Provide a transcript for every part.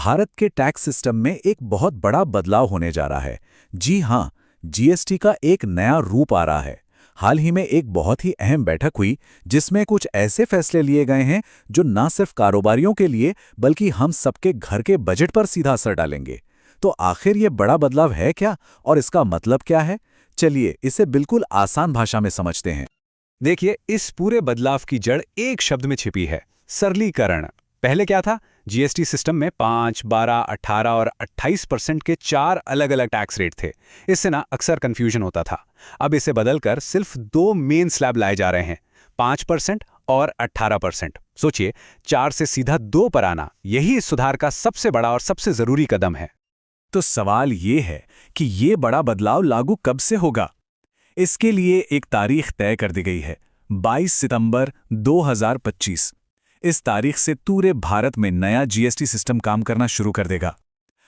भारत के tax system में एक बहुत बड़ा बदलाव होने जा रहा है। जी हाँ, जीएसटी का एक नया रूप आ रहा है। हाल ही में एक बहुत ही अहम बैठक हुई जिसमें कुछ ऐसे फैसले लिए गए हैं जो न सिर्फ कारोबारियों के लिए बल्कि हम सबके घर के बजट पर सीधा असर डालेंगे। तो आखिर ये बड़ा बदलाव है क्या और इसका मतलब क्या है? चलिए इसे बिल्कुल आसान भाषा में समझते हैं। देखिए, इस पूरे बदलाव की जड़ एक शब्द में छिपी है: सरलीकरण। पहले क्या था? जीएसटी सिस्टम में 5, 12, 18 और 28% के 4 अलग अलग टैक्स रेट थे। इससे ना अक्सर कंफ्यूजन होता था। अब इसे बदलकर सिर्फ 2 मेन स्लैब लाए जा रहे हैं, 5% और 18%। सोचिए, 4 से सीधा 2 पर आना, यही इस सुधार का सबसे बड़ा और सबसे जरूरी कदम है। तो सवाल ये है कि ये बड़ा बदलाव लागू कब से होगा? इसके लिए एक तारीख तय कर दी गई है, 22 सितंबर 2025। इस तारीख से पूरे भारत में नया जीएसटी सिस्टम काम करना शुरू कर देगा।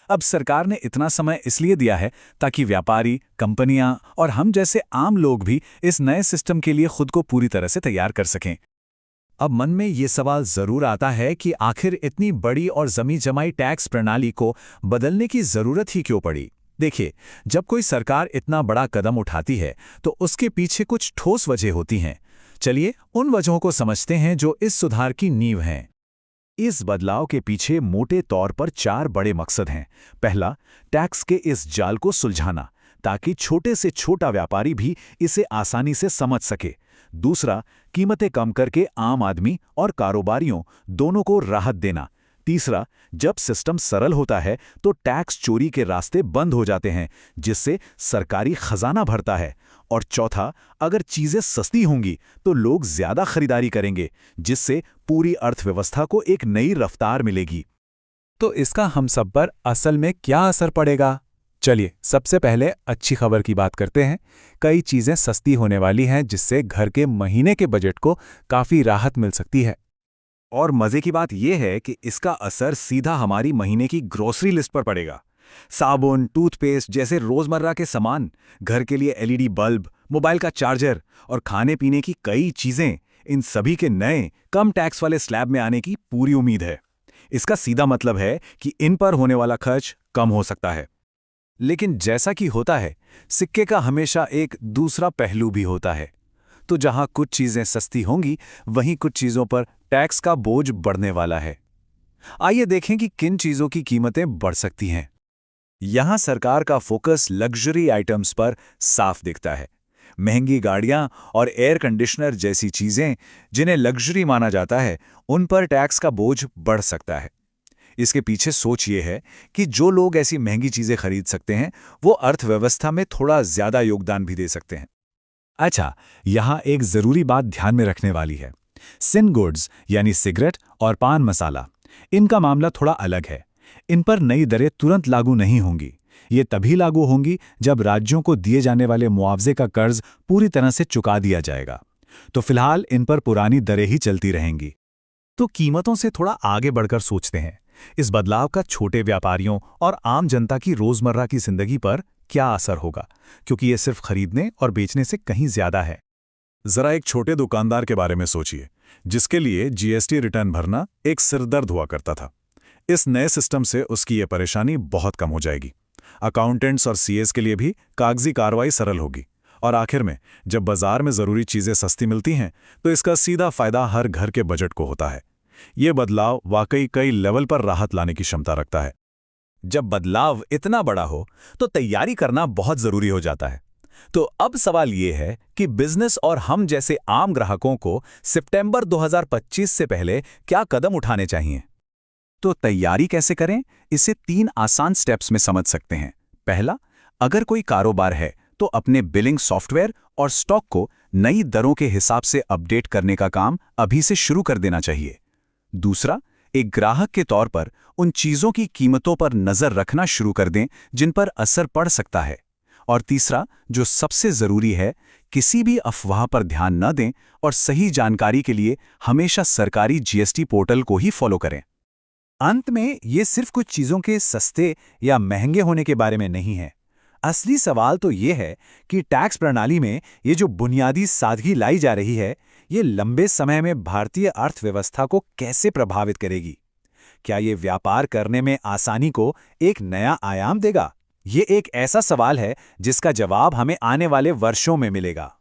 अब सरकार ने इतना समय इसलिए दिया है ताकि व्यापारी, कंपनियां और हम जैसे आम लोग भी इस नए सिस्टम के लिए खुद को पूरी तरह से तैयार कर सकें। अब मन में ये सवाल जरूर आता है कि आखिर इतनी बड़ी और जमी जमाई टैक्स प्रणाली को बदलने की जरूरत ही क्यों पड़ी? देखिए, जब कोई सरकार इतना बड़ा कदम उठाती है तो उसके पीछे कुछ ठोस वजह होती हैं। चलिए उन वजहों को समझते हैं जो इस सुधार की नींव हैं। इस बदलाव के पीछे मोटे तौर पर 4 बड़े मकसद हैं। पहला, टैक्स के इस जाल को सुलझाना ताकि छोटे से छोटा व्यापारी भी इसे आसानी से समझ सके। दूसरा, कीमतें कम करके आम आदमी और कारोबारियों दोनों को राहत देना। तीसरा, जब सिस्टम सरल होता है तो टैक्स चोरी के रास्ते बंद हो जाते हैं, जिससे सरकारी खजाना भरता है। और चौथा, अगर चीजें सस्ती होंगी तो लोग ज्यादा खरीदारी करेंगे, जिससे पूरी अर्थव्यवस्था को एक नई रफ्तार मिलेगी। तो इसका हम सब पर असल में क्या असर पड़ेगा? चलिए सबसे पहले अच्छी खबर की बात करते हैं। कई चीजें सस्ती होने वाली हैं, जिससे घर के महीने के बजट को काफी राहत मिल सकती है। और मजे की बात यह है कि इसका असर सीधा हमारी महीने की ग्रोसरी लिस्ट पर पड़ेगा। साबुन, टूथपेस्ट जैसे रोजमर्रा के सामान, घर के लिए एलईडी बल्ब, मोबाइल का चार्जर और खाने पीने की कई चीजें, इन सभी के नए कम टैक्स वाले स्लैब में आने की पूरी उम्मीद है। इसका सीधा मतलब है कि इन पर होने वाला खर्च कम हो सकता है। लेकिन जैसा कि होता है, सिक्के का हमेशा एक दूसरा पहलू भी होता है। तो जहां कुछ चीजें सस्ती होंगी, वहीं कुछ चीजों पर टैक्स का बोझ बढ़ने वाला है। आइए देखें कि किन चीजों की कीमतें बढ़ सकती हैं। यहां सरकार का फोकस लग्जरी आइटम्स पर साफ दिखता है। महंगी गाड़ियां और एयर कंडीशनर जैसी चीजें, जिन्हें लग्जरी माना जाता है, उन पर टैक्स का बोझ बढ़ सकता है। इसके पीछे सोच ये है कि जो लोग ऐसी महंगी चीजें खरीद सकते हैं, वो अर्थव्यवस्था में थोड़ा ज्यादा योगदान भी दे सकते हैं। अच्छा, यहां एक जरूरी बात ध्यान में रखने वाली है। सिन गुड्स यानी सिगरेट और पान मसाला, इनका मामला थोड़ा अलग है। इन पर नई दरें तुरंत लागू नहीं होंगी। ये तभी लागू होंगी जब राज्यों को दिए जाने वाले मुआवजे का कर्ज पूरी तरह से चुका दिया जाएगा। तो फिलहाल इन पर पुरानी दरें ही चलती रहेंगी। तो कीमतों से थोड़ा आगे बढ़कर सोचते हैं, इस बदलाव का छोटे व्यापारियों और आम जनता की रोजमर्रा की जिंदगी पर क्या असर होगा, क्योंकि ये सिर्फ खरीदने और बेचने से कहीं ज्यादा है। जरा एक छोटे दुकानदार के बारे में सोचिए, जिसके लिए जीएसटी रिटर्न भरना एक सिरदर्द हुआ करता था। इस नए सिस्टम से उसकी ये परेशानी बहुत कम हो जाएगी। अकाउंटेंट्स और सीएस के लिए भी कागजी कार्रवाई सरल होगी। और आखिर में, जब बाजार में जरूरी चीजें सस्ती मिलती हैं, तो इसका सीधा फायदा हर घर के बजट को होता है। ये बदलाव वाकई कई लेवल पर राहत लाने की क्षमता रखता है। जब बदलाव इतना बड़ा हो तो तैयारी करना बहुत जरूरी हो जाता है। तो अब सवाल ये है कि बिजनेस और हम जैसे आम ग्राहकों को सितंबर 2025 से पहले क्या कदम उठाने चाहिए? तो तैयारी कैसे करें, इसे 3 आसान स्टेप्स में समझ सकते हैं। पहला, अगर कोई कारोबार है तो अपने बिलिंग सॉफ्टवेयर और स्टॉक को नई दरों के हिसाब से अपडेट करने का काम अभी से शुरू कर देना चाहिए। दूसरा, एक ग्राहक के तौर पर उन चीजों की कीमतों पर नजर रखना शुरू कर दें जिन पर असर पड़ सकता है। और तीसरा, जो सबसे जरूरी है, किसी भी अफवाह पर ध्यान न दें और सही जानकारी के लिए हमेशा सरकारी जीएसटी पोर्टल को ही फॉलो करें। अंत में, ये सिर्फ कुछ चीजों के सस्ते या महंगे होने के बारे में नहीं है। असली सवाल तो ये है कि टैक्स प्रणाली में ये जो बुनियादी सादगी लाई जा रही है, ये लंबे समय में भारतीय अर्थव्यवस्था को कैसे प्रभावित करेगी। क्या ये व्यापार करने में आसानी को एक नया आयाम देगा? ये एक ऐसा सवाल है जिसका जवाब हमें आने वाले वर्षों में मिलेगा।